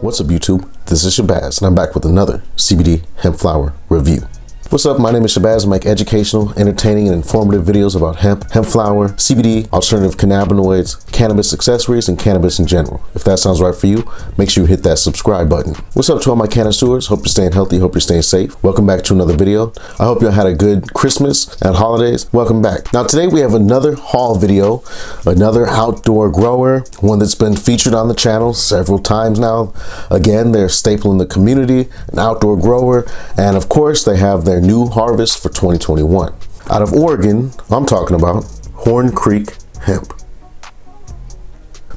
What's up YouTube? This is Shabazz and I'm back with another CBD hemp flower review. What's up? My name is Shabazz. I make educational, entertaining, and informative videos about hemp, hemp flower, CBD, alternative cannabinoids, cannabis accessories, and cannabis in general. If that sounds right for you, make sure you hit that subscribe button. What's up to all my connoisseurs? Hope you're staying healthy. Hope you're staying safe. Welcome back to another video. I hope you had a good Christmas and holidays. Welcome back. Now today we have another haul video, another outdoor grower, one that's been featured on the channel several times now. Again, they're a staple in the community, an outdoor grower, and of course they have their new harvest for 2021. Out of Oregon, I'm talking about Horn Creek Hemp.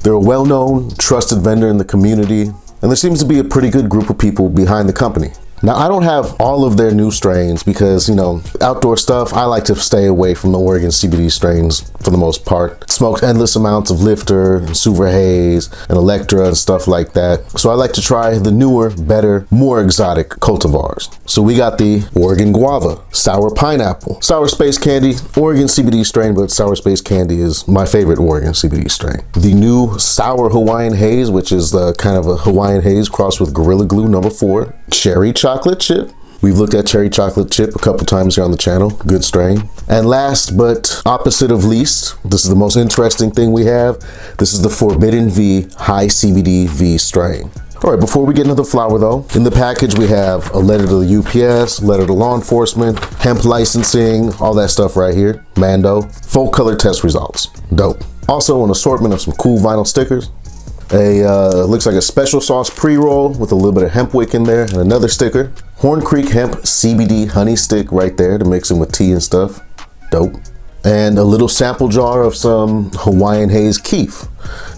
They're a well-known, trusted vendor in the community, and there seems to be a pretty good group of people behind the company. Now, I don't have all of their new strains because, you know, outdoor stuff, I like to stay away from the Oregon CBD strains for the most part. Smoked endless amounts of Lifter, and Super Haze, and Electra and stuff like that. So I like to try the newer, better, more exotic cultivars. So we got the Oregon Guava, Sour Pineapple, Sour Space Candy, Oregon CBD strain, but Sour Space Candy is my favorite Oregon CBD strain. The new Sour Hawaiian Haze, which is the kind of a Hawaiian Haze crossed with Gorilla Glue #4, Cherry Chocolate Chip. We've looked at Cherry Chocolate Chip a couple times here on the channel. Good strain. And last but opposite of least, this is the most interesting thing we have. This is the Forbidden V High CBDV strain. All right, before we get into the flower though, in the package we have a letter to the UPS, letter to law enforcement, hemp licensing, all that stuff right here. Mando. Full color test results. Dope. Also an assortment of some cool vinyl stickers. Looks like a special sauce pre-roll with a little bit of hemp wick in there, and another sticker. Horn Creek Hemp CBD honey stick right there to mix in with tea and stuff. Dope. And a little sample jar of some Hawaiian Haze Keef.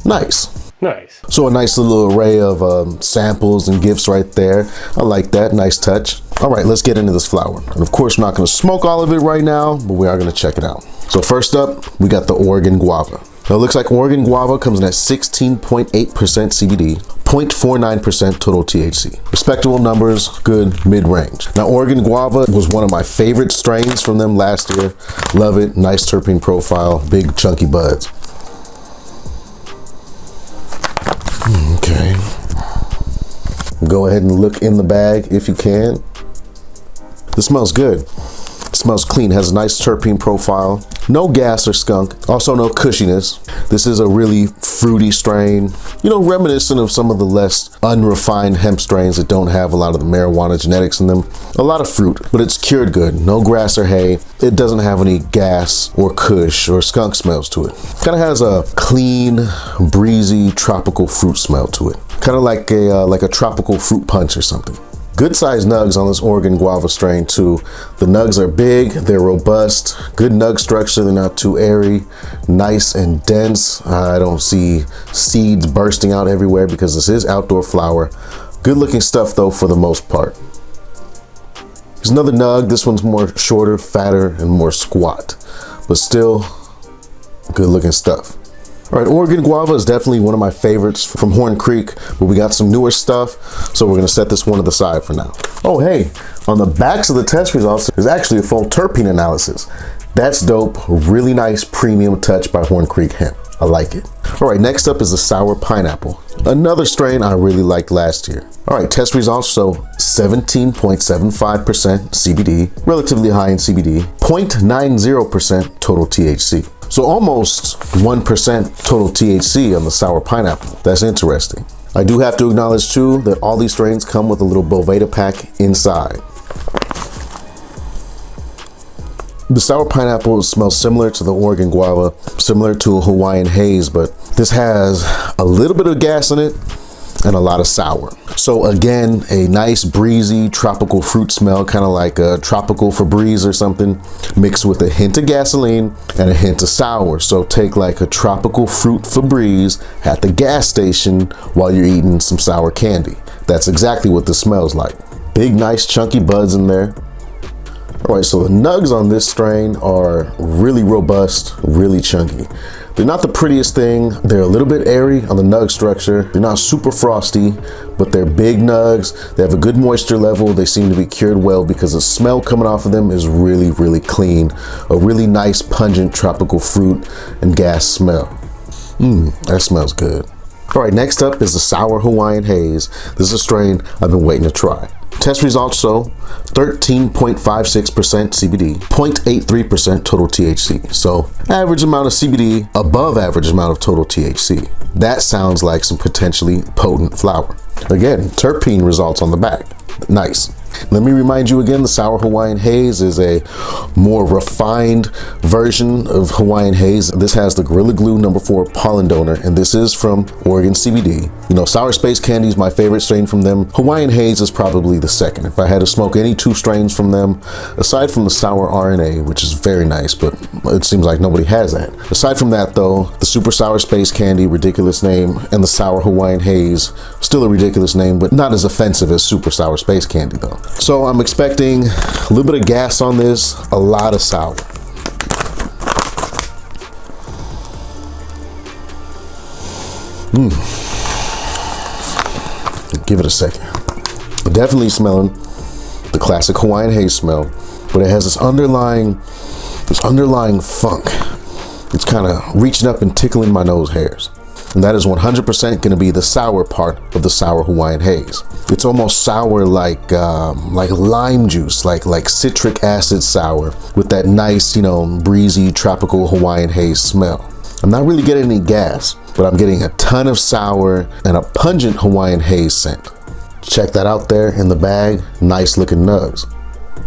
Nice. Nice. So a nice little array of samples and gifts right there. I like that. Nice touch. All right, let's get into this flower. And of course, we're not going to smoke all of it right now, but we are going to check it out. So first up, we got the Oregon Guava. Now it looks like Oregon Guava comes in at 16.8% CBD, 0.49% total THC. Respectable numbers, good mid-range. Now Oregon Guava was one of my favorite strains from them last year. Love it, nice terpene profile, big chunky buds. Okay. Go ahead and look in the bag if you can. This smells good. It smells clean, has a nice terpene profile. No gas or skunk, also no cushiness. This is a really fruity strain, you know, reminiscent of some of the less unrefined hemp strains that don't have a lot of the marijuana genetics in them. A lot of fruit, but it's cured good. No grass or hay. It doesn't have any gas or kush or skunk smells to it. Kind of has a clean, breezy, tropical fruit smell to it. Kind of like a tropical fruit punch or something. Good sized nugs on this Oregon Guava strain too. The nugs are big, they're robust, good nug structure, they're not too airy, nice and dense. I don't see seeds bursting out everywhere because this is outdoor flower. Good looking stuff though for the most part. Here's another nug. This one's more shorter, fatter, and more squat, but still good looking stuff. All right, Oregon Guava is definitely one of my favorites from Horn Creek, but we got some newer stuff, so we're gonna set this one to the side for now. Oh, hey, on the backs of the test results, there's actually a full terpene analysis. That's dope, really nice premium touch by Horn Creek Hemp. I like it. All right, next up is the Sour Pineapple, another strain I really liked last year. All right, test results show 17.75% CBD, relatively high in CBD, 0.90% total THC. So almost 1% total THC on the Sour Pineapple. That's interesting. I do have to acknowledge too that all these strains come with a little Boveda pack inside. The Sour Pineapple smells similar to the Oregon Guava, similar to a Hawaiian Haze, but this has a little bit of gas in it and a lot of sour. So again, a nice breezy tropical fruit smell, kind of like a tropical Febreze or something, mixed with a hint of gasoline and a hint of sour. So take like a tropical fruit Febreze at the gas station while you're eating some sour candy. That's exactly what this smells like. Big, nice chunky buds in there. All right, so the nugs on this strain are really robust, really chunky. They're not the prettiest thing. They're a little bit airy on the nug structure. They're not super frosty, but they're big nugs. They have a good moisture level. They seem to be cured well because the smell coming off of them is really, really clean. A really nice, pungent tropical fruit and gas smell. That smells good. All right, next up is the Sour Hawaiian Haze. This is a strain I've been waiting to try. Test results show 13.56% CBD, 0.83% total THC. So average amount of CBD, above average amount of total THC. That sounds like some potentially potent flower. Again, terpene results on the back. Nice. Let me remind you again, the Sour Hawaiian Haze is a more refined version of Hawaiian Haze. This has the Gorilla Glue #4 pollen donor, and this is from Oregon CBD. You know, Sour Space Candy is my favorite strain from them. Hawaiian Haze is probably the second. If I had to smoke any two strains from them, aside from the Sour RNA, which is very nice, but it seems like nobody has that. Aside from that though, the Super Sour Space Candy, ridiculous name, and the Sour Hawaiian Haze, still a ridiculous name, but not as offensive as Super Sour Space Candy though. So I'm expecting a little bit of gas on this, a lot of sour. Give it a second. Definitely smelling the classic Hawaiian Haze smell, but it has this underlying funk. It's kind of reaching up and tickling my nose hairs. And that is 100% going to be the sour part of the Sour Hawaiian Haze. It's almost sour like lime juice, like citric acid sour with that nice, you know, breezy tropical Hawaiian Haze smell. I'm not really getting any gas, but I'm getting a ton of sour and a pungent Hawaiian Haze scent. Check that out there in the bag, nice looking nugs.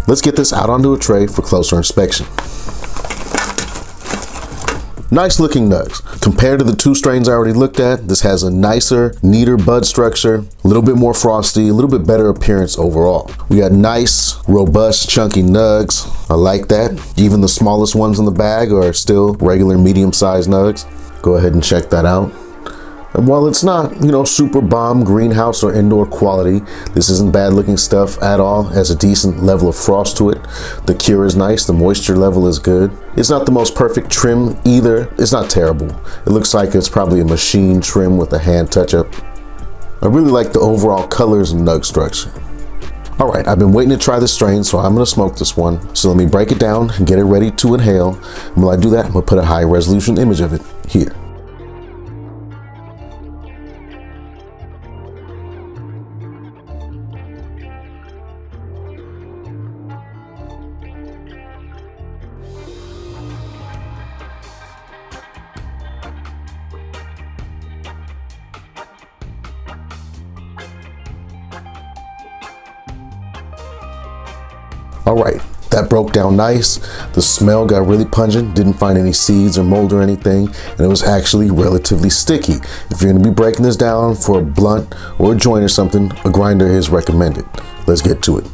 Let's get this out onto a tray for closer inspection. Nice looking nugs. Compared to the two strains I already looked at, this has a nicer, neater bud structure, a little bit more frosty, a little bit better appearance overall. We got nice, robust, chunky nugs. I like that. Even the smallest ones in the bag are still regular medium-sized nugs. Go ahead and check that out. And while it's not, you know, super bomb greenhouse or indoor quality, this isn't bad looking stuff at all. It has a decent level of frost to it. The cure is nice, the moisture level is good. It's not the most perfect trim either. It's not terrible. It looks like it's probably a machine trim with a hand touch up. I really like the overall colors and nug structure. All right, I've been waiting to try this strain, so I'm gonna smoke this one. So let me break it down and get it ready to inhale. And while I do that, I'm gonna put a high resolution image of it here. All right, that broke down nice. The smell got really pungent, didn't find any seeds or mold or anything, and it was actually relatively sticky. If you're gonna be breaking this down for a blunt or a joint or something, a grinder is recommended. Let's get to it.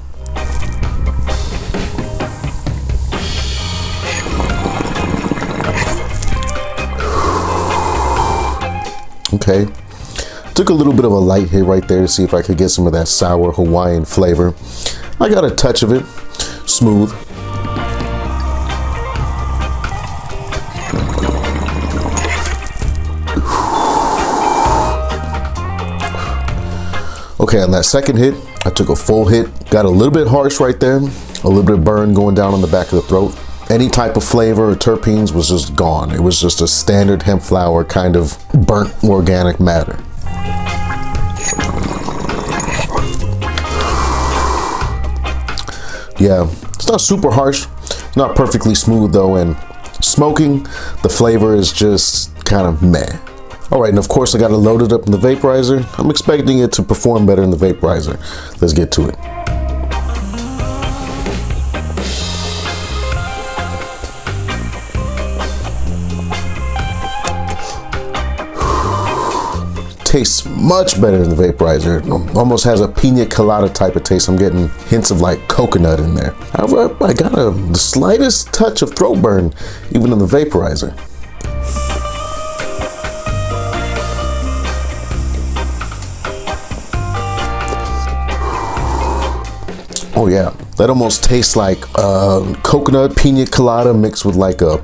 Okay, took a little bit of a light hit right there to see if I could get some of that sour Hawaiian flavor. I got a touch of it. Smooth. Okay, on that second hit, I took a full hit. Got a little bit harsh right there. A little bit of burn going down on the back of the throat. Any type of flavor or terpenes was just gone. It was just a standard hemp flower kind of burnt organic matter. Yeah, it's not super harsh, it's not perfectly smooth though, and smoking, the flavor is just kind of meh. All right, and of course I got it loaded up in the vaporizer. I'm expecting it to perform better in the vaporizer. Let's get to it. Tastes much better in the vaporizer. It almost has a pina colada type of taste. I'm getting hints of like coconut in there. However, I got the slightest touch of throat burn even in the vaporizer. Oh yeah, that almost tastes like coconut pina colada mixed with like a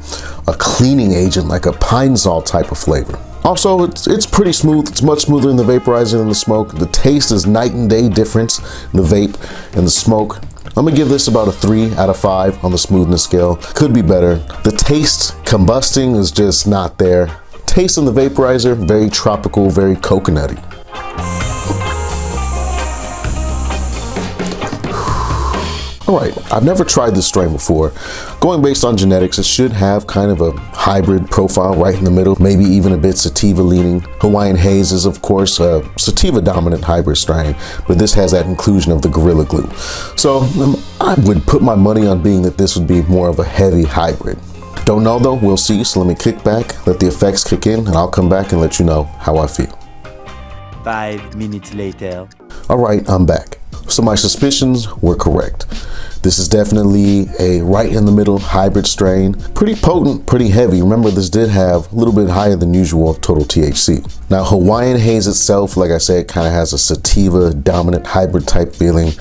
cleaning agent, like a pine sol type of flavor. Also, it's pretty smooth. It's much smoother in the vaporizer than the smoke. The taste is night and day difference in the vape and the smoke. I'm gonna give this about a 3 out of 5 on the smoothness scale. Could be better. The taste, combusting is just not there. taste in the vaporizer, very tropical, very coconutty. Alright, I've never tried this strain before. Going based on genetics, it should have kind of a hybrid profile right in the middle, maybe even a bit sativa leaning. Hawaiian HAZE is of course a sativa dominant hybrid strain, but this has that inclusion of the Gorilla Glue. So I would put my money on being that this would be more of a heavy hybrid. Don't know though, we'll see, so let me kick back, let the effects kick in, and I'll come back and let you know how I feel. 5 minutes later. Alright, I'm back. So my suspicions were correct. This is definitely a right in the middle hybrid strain. Pretty potent, pretty heavy. Remember, this did have a little bit higher than usual total THC. Now, Hawaiian HAZE itself, like I said, kind of has a sativa dominant hybrid type feeling.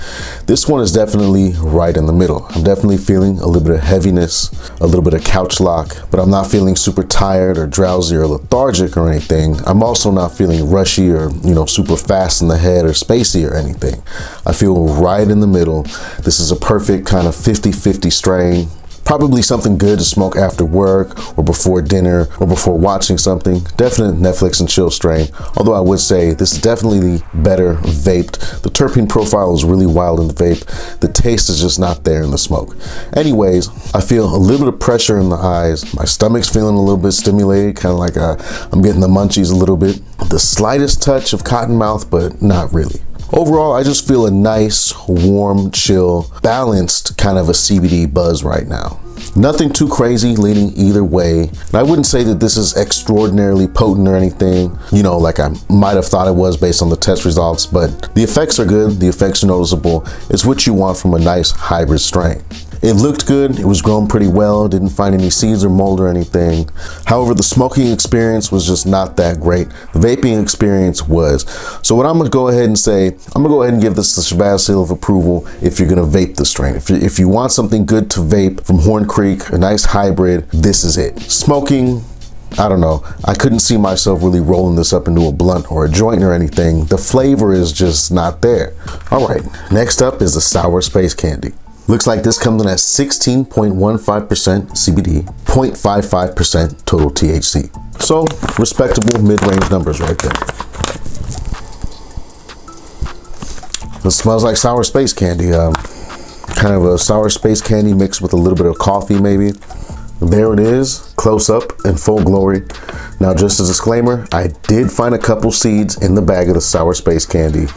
This one is definitely right in the middle. I'm definitely feeling a little bit of heaviness, a little bit of couch lock, but I'm not feeling super tired or drowsy or lethargic or anything. I'm also not feeling rushy or, super fast in the head or spacey or anything. I feel right in the middle. This is a perfect kind of 50-50 strain. Probably something good to smoke after work or before dinner or before watching something. Definite Netflix and chill strain. Although I would say this is definitely better vaped. The terpene profile is really wild in the vape. The taste is just not there in the smoke. Anyways, I feel a little bit of pressure in the eyes. My stomach's feeling a little bit stimulated, kind of like I'm getting the munchies a little bit. The slightest touch of cotton mouth, but not really. Overall, I just feel a nice, warm, chill, balanced kind of a CBD buzz right now. Nothing too crazy leaning either way. And I wouldn't say that this is extraordinarily potent or anything, like I might have thought it was based on the test results, but the effects are good, the effects are noticeable. It's what you want from a nice hybrid strain. It looked good, it was grown pretty well, didn't find any seeds or mold or anything. However, the smoking experience was just not that great. The vaping experience was. So what I'm gonna go ahead and say, I'm gonna go ahead and give this the Shabazz seal of approval if you're gonna vape the strain. If you want something good to vape from Horn Creek, a nice hybrid, this is it. Smoking, I don't know. I couldn't see myself really rolling this up into a blunt or a joint or anything. The flavor is just not there. All right, next up is the Sour Space Candy. Looks like this comes in at 16.15% CBD, 0.55% total THC. So respectable mid-range numbers right there. It smells like sour space candy. Kind of a sour space candy mixed with a little bit of coffee maybe. There it is, close up in full glory. Now just a disclaimer, I did find a couple seeds in the bag of the sour space candy.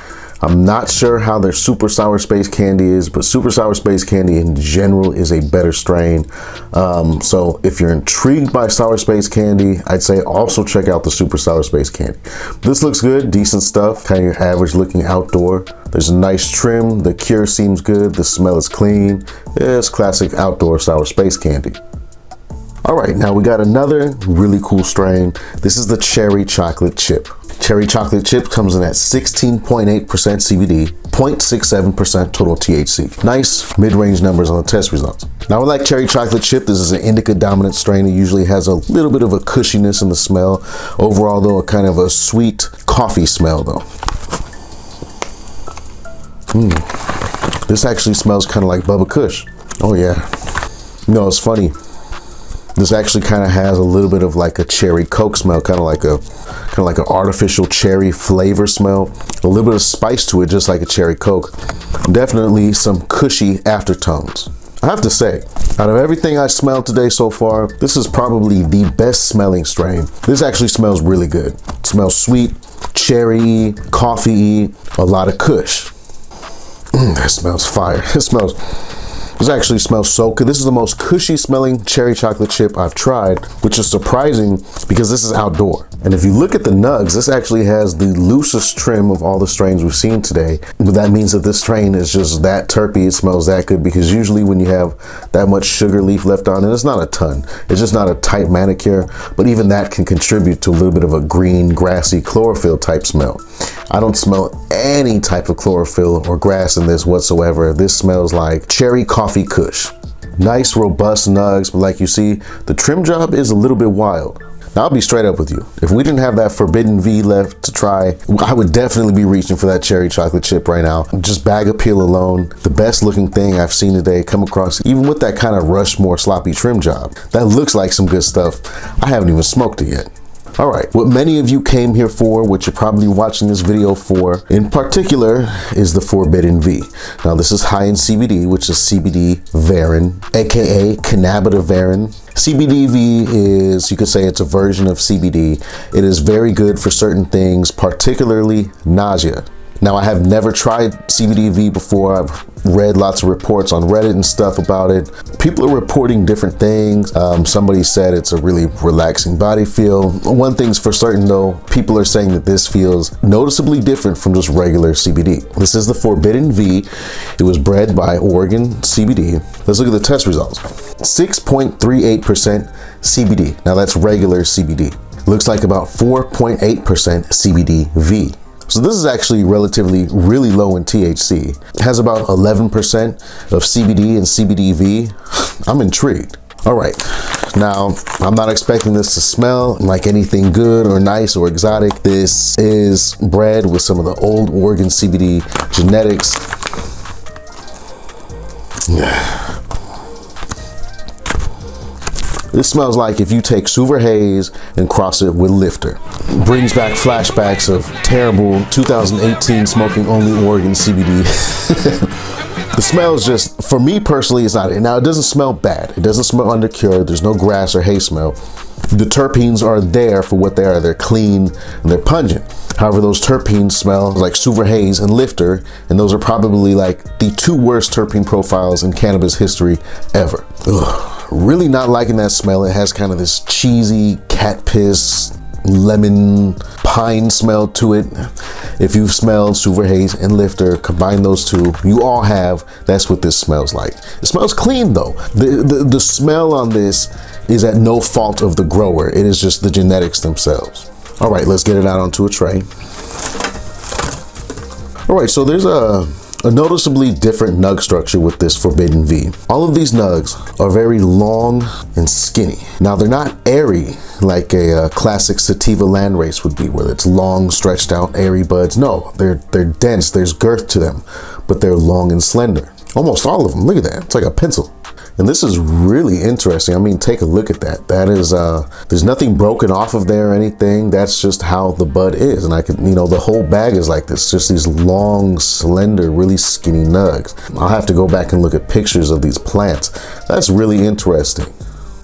I'm not sure how their super sour space candy is, but super sour space candy in general is a better strain. So if you're intrigued by sour space candy, I'd say also check out the super sour space candy. This looks good, decent stuff, kind of your average looking outdoor. There's a nice trim, the cure seems good, the smell is clean. It's classic outdoor sour space candy. All right, now we got another really cool strain. This is the cherry chocolate chip. Cherry chocolate chip comes in at 16.8% CBD, 0.67% total THC. Nice mid-range numbers on the test results. Now, I like cherry chocolate chip. This is an indica dominant strain. It usually has a little bit of a cushiness in the smell. Overall, though, a kind of a sweet coffee smell, though. This actually smells kind of like Bubba Kush. Oh yeah. It's funny. This actually kind of has a little bit of like a cherry Coke smell, kind of like an artificial cherry flavor smell. A little bit of spice to it, just like a cherry Coke. Definitely some cushy aftertones. I have to say, out of everything I smelled today so far, this is probably the best smelling strain. This actually smells really good. It smells sweet, cherry, coffee, a lot of kush. That smells fire. This actually smells so good. This is the most cushy smelling cherry chocolate chip I've tried, which is surprising because this is outdoor. And if you look at the nugs, this actually has the loosest trim of all the strains we've seen today. But that means that this strain is just that terpy, it smells that good, because usually when you have that much sugar leaf left on it, it's not a ton. It's just not a tight manicure, but even that can contribute to a little bit of a green, grassy chlorophyll type smell. I don't smell any type of chlorophyll or grass in this whatsoever. This smells like cherry coffee kush. Nice, robust nugs, but like you see, the trim job is a little bit wild. Now, I'll be straight up with you. If we didn't have that Forbidden V left to try, I would definitely be reaching for that cherry chocolate chip right now. Just bag appeal alone, the best looking thing I've seen today come across, even with that kind of Rushmore sloppy trim job. That looks like some good stuff. I haven't even smoked it yet. All right, what many of you came here for, what you're probably watching this video for in particular, is the Forbidden V. Now this is high in CBD, which is CBD varin, aka cannabidivarin. CBDV is, you could say it's a version of CBD. It is very good for certain things, particularly nausea. Now, I have never tried CBDV before. I've read lots of reports on Reddit and stuff about it. People are reporting different things. Somebody said it's a really relaxing body feel. One thing's for certain though, people are saying that this feels noticeably different from just regular CBD. This is the Forbidden V. It was bred by Oregon CBD. Let's look at the test results. 6.38% CBD. Now that's regular CBD. Looks like about 4.8% CBDV. So this is actually relatively really low in THC. It has about 11% of CBD and CBDV. I'm intrigued. All right, now I'm not expecting this to smell like anything good or nice or exotic. This is bred with some of the old Oregon CBD genetics. This smells like if you take Suver Haze and cross it with Lifter. Brings back flashbacks of terrible 2018 smoking only Oregon CBD. The smell is just, for me personally, it's not. Now it doesn't smell bad. It doesn't smell undercured. There's no grass or hay smell. The terpenes are there for what they are. They're clean and they're pungent. However, those terpenes smell like Suver Haze and Lifter, and those are probably like the two worst terpene profiles in cannabis history ever. Ugh. Really not liking that smell. It has kind of this cheesy cat piss, lemon, pine smell to it. If you've smelled Suver Haze and Lifter, combine those two, you all have, that's what this smells like. It smells clean though. The smell on this is at no fault of the grower. It is just the genetics themselves. All right, let's get it out onto a tray. All right, so there's a noticeably different nug structure with this Forbidden V. All of these nugs are very long and skinny. Now they're not airy like a classic sativa landrace would be, where it's long, stretched out, airy buds. No, they're dense, there's girth to them, but they're long and slender. Almost all of them, look at that, it's like a pencil. And this is really interesting. I mean, take a look at that. That is, there's nothing broken off of there or anything. That's just how the bud is. And I could, you know, the whole bag is like this, just these long, slender, really skinny nugs. I'll have to go back and look at pictures of these plants. That's really interesting.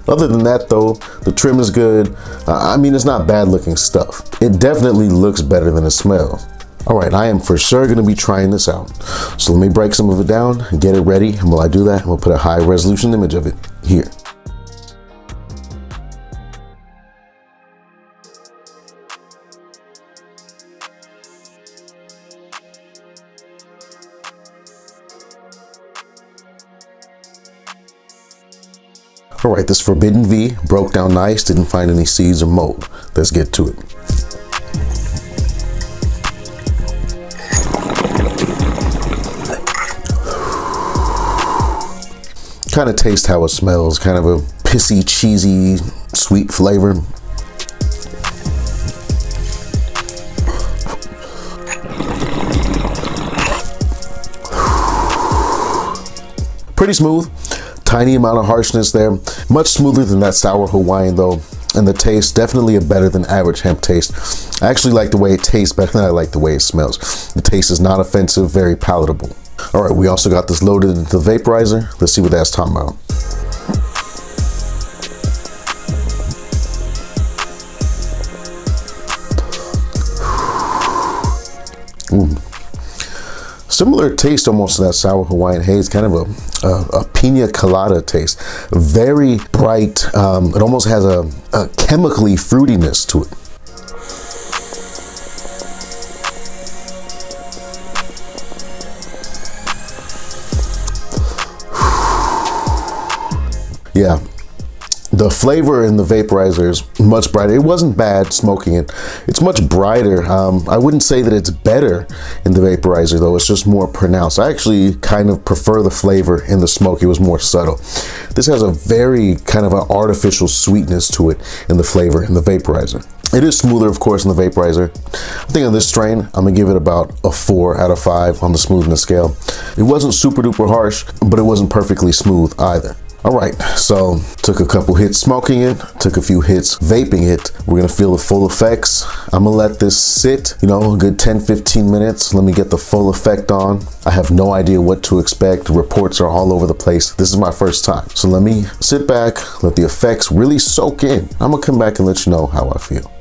Other than that though, the trim is good. I mean, it's not bad looking stuff. It definitely looks better than it smells. All right, I am for sure gonna be trying this out. So let me break some of it down and get it ready. And while I do that, I'm gonna put a high resolution image of it here. All right, this Forbidden V broke down nice, didn't find any seeds or mold. Let's get to it. Kind of taste how it smells, kind of a pissy, cheesy, sweet flavor. Pretty smooth, tiny amount of harshness there. Much smoother than that sour Hawaiian though. And the taste, definitely a better than average hemp taste. I actually like the way it tastes better than I like the way it smells. The taste is not offensive, very palatable. All right, we also got this loaded into the vaporizer. Let's see what that's talking about. Ooh. Similar taste almost to that sour Hawaiian haze, kind of a pina colada taste. Very bright, it almost has a chemically fruitiness to it. Yeah, the flavor in the vaporizer is much brighter. It wasn't bad smoking it. It's much brighter. I wouldn't say that it's better in the vaporizer though. It's just more pronounced. I actually kind of prefer the flavor in the smoke. It was more subtle. This has a very kind of an artificial sweetness to it in the flavor in the vaporizer. It is smoother, of course, in the vaporizer. I think on this strain, I'm gonna give it about a 4 out of 5 on the smoothness scale. It wasn't super duper harsh, but it wasn't perfectly smooth either. All right, so took a couple hits smoking it, took a few hits vaping it. We're gonna feel the full effects. I'm gonna let this sit, you know, a good 10-15 minutes. Let me get the full effect on. I have no idea what to expect. Reports are all over the place. This is my first time. So let me sit back, let the effects really soak in. I'm gonna come back and let you know how I feel.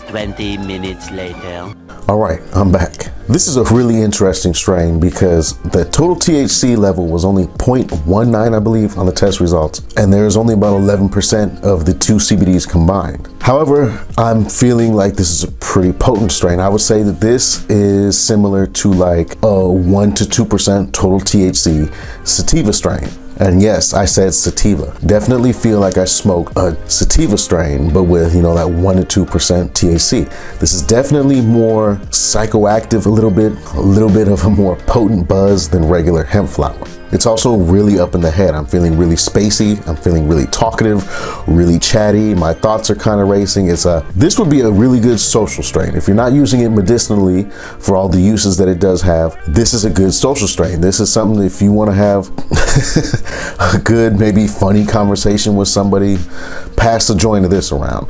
20 minutes later. All right, I'm back. This is a really interesting strain because the total THC level was only 0.19, I believe, on the test results. And there's only about 11% of the two CBDs combined. However, I'm feeling like this is a pretty potent strain. I would say that this is similar to like a 1 to 2% total THC sativa strain. And yes, I said sativa. Definitely feel like I smoked a sativa strain, but with, you know, that 1 to 2% THC. This is definitely more psychoactive a little bit of a more potent buzz than regular hemp flower. It's also really up in the head. I'm feeling really spacey. I'm feeling really talkative, really chatty. My thoughts are kind of racing. This would be a really good social strain. If you're not using it medicinally for all the uses that it does have, this is a good social strain. This is something if you want to have a good, maybe funny conversation with somebody, pass the joint of this around.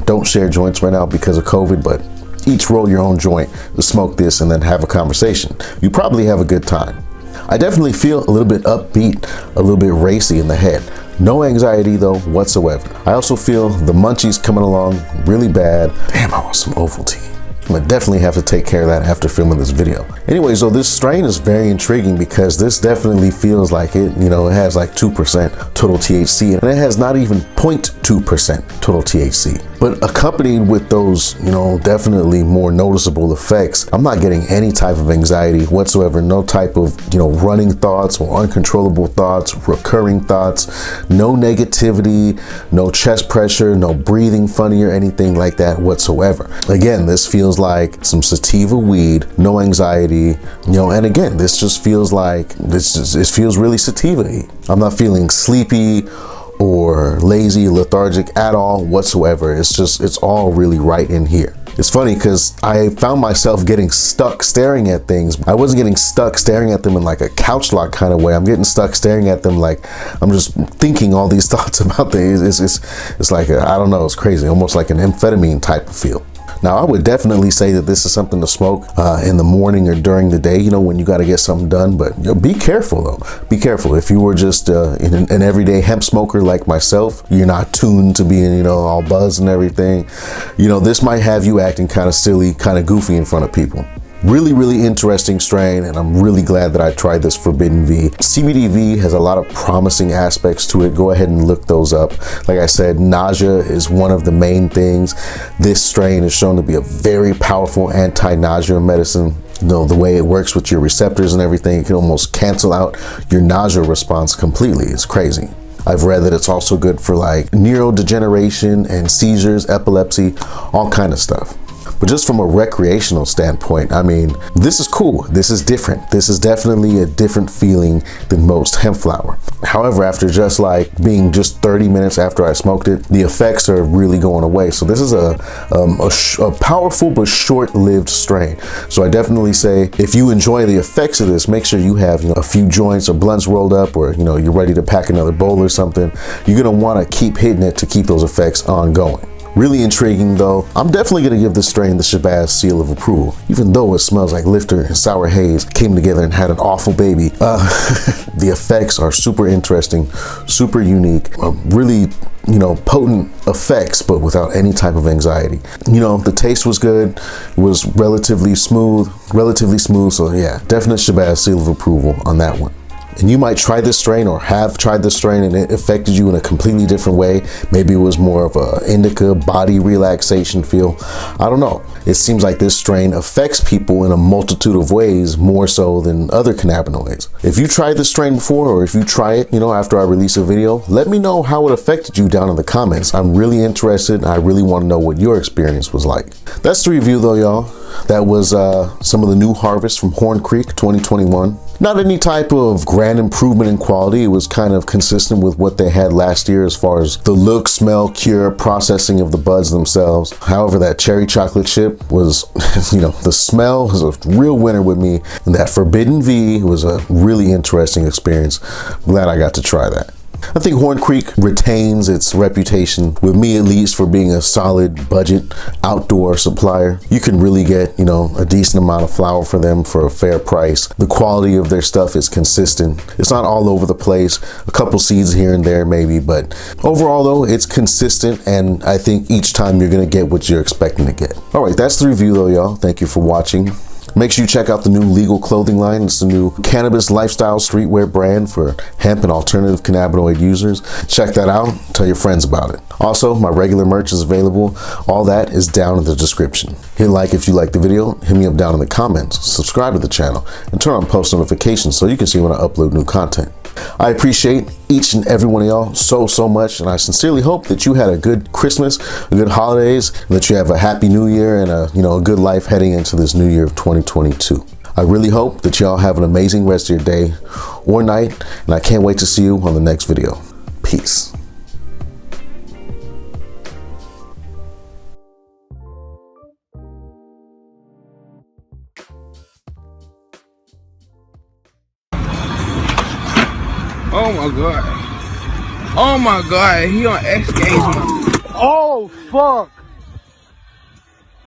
Don't share joints right now because of COVID, but each roll your own joint, smoke this and then have a conversation. You probably have a good time. I definitely feel a little bit upbeat, a little bit racy in the head. No anxiety though whatsoever. I also feel the munchies coming along really bad. Damn, I want some Ovaltine. I'm gonna definitely have to take care of that after filming this video. Anyway, so this strain is very intriguing because this definitely feels like it, you know, it has like 2% total THC and it has not even 0.2% total THC. But accompanied with those, you know, definitely more noticeable effects, I'm not getting any type of anxiety whatsoever, no type of, you know, running thoughts or uncontrollable thoughts, recurring thoughts, no negativity, no chest pressure, no breathing funny or anything like that whatsoever. Again, this feels like some sativa weed, no anxiety, you know, and again, this just feels like, it feels really sativa-y. I'm not feeling sleepy or lazy, lethargic at all whatsoever. It's all really right in here. It's funny because I found myself getting stuck staring at things. I wasn't getting stuck staring at them in like a couch lock kind of way. I'm getting stuck staring at them like I'm just thinking all these thoughts about things. It's like, I don't know, it's crazy. Almost like an amphetamine type of feel. Now, I would definitely say that this is something to smoke in the morning or during the day, you know, when you got to get something done. But you know, be careful, though. Be careful. If you were just an everyday hemp smoker like myself, you're not tuned to being, you know, all buzzed and everything. You know, this might have you acting kind of silly, kind of goofy in front of people. Really, really interesting strain, and I'm really glad that I tried this Forbidden V. CBDV has a lot of promising aspects to it. Go ahead and look those up. Like I said, nausea is one of the main things. This strain is shown to be a very powerful anti-nausea medicine. You know, the way it works with your receptors and everything, it can almost cancel out your nausea response completely. It's crazy. I've read that it's also good for like neurodegeneration and seizures, epilepsy, all kind of stuff. But just from a recreational standpoint, I mean, this is cool. This is different. This is definitely a different feeling than most hemp flower. However, after just like being just 30 minutes after I smoked it, the effects are really going away. So this is a powerful but short-lived strain. So I definitely say if you enjoy the effects of this, make sure you have, you know, a few joints or blunts rolled up, or, you know, you're ready to pack another bowl or something. You're gonna want to keep hitting it to keep those effects ongoing. Really intriguing though. I'm definitely gonna give this strain the Shabazz seal of approval, even though it smells like Lifter and Sour Haze came together and had an awful baby. The effects are super interesting, super unique, really, you know, potent effects, but without any type of anxiety. You know, the taste was good, it was relatively smooth. So yeah, definite Shabazz seal of approval on that one. And you might try this strain or have tried this strain and it affected you in a completely different way. Maybe it was more of a indica body relaxation feel. I don't know. It seems like this strain affects people in a multitude of ways more so than other cannabinoids. If you tried this strain before, or if you try it, you know, after I release a video, let me know how it affected you down in the comments. I'm really interested. I really want to know what your experience was like. That's the review though, y'all. That was some of the new harvest from Horn Creek 2021. Not any type of grand improvement in quality. It was kind of consistent with what they had last year as far as the look, smell, cure, processing of the buds themselves. However, that cherry chocolate chip was, you know, the smell was a real winner with me. And that Forbidden V was a really interesting experience. Glad I got to try that. I think Horn Creek retains its reputation, with me at least, for being a solid budget outdoor supplier. You can really get, you know, a decent amount of flower for them for a fair price. The quality of their stuff is consistent. It's not all over the place, a couple seeds here and there maybe, but overall though, it's consistent, and I think each time you're gonna get what you're expecting to get. All right, that's the review though, y'all. Thank you for watching. Make sure you check out the new legal clothing line. It's a new cannabis lifestyle streetwear brand for hemp and alternative cannabinoid users. Check that out. Tell your friends about it. Also, my regular merch is available. All that is down in the description. Hit like if you like the video. Hit me up down in the comments. Subscribe to the channel and turn on post notifications so you can see when I upload new content. I appreciate each and every one of y'all so much, and I sincerely hope that you had a good Christmas, a good holidays, and that you have a happy new year and a good life heading into this new year of 2022. I really hope that y'all have an amazing rest of your day or night, and I can't wait to see you on the next video. Peace. Oh my god. Oh my god, he on X Games. Oh fuck.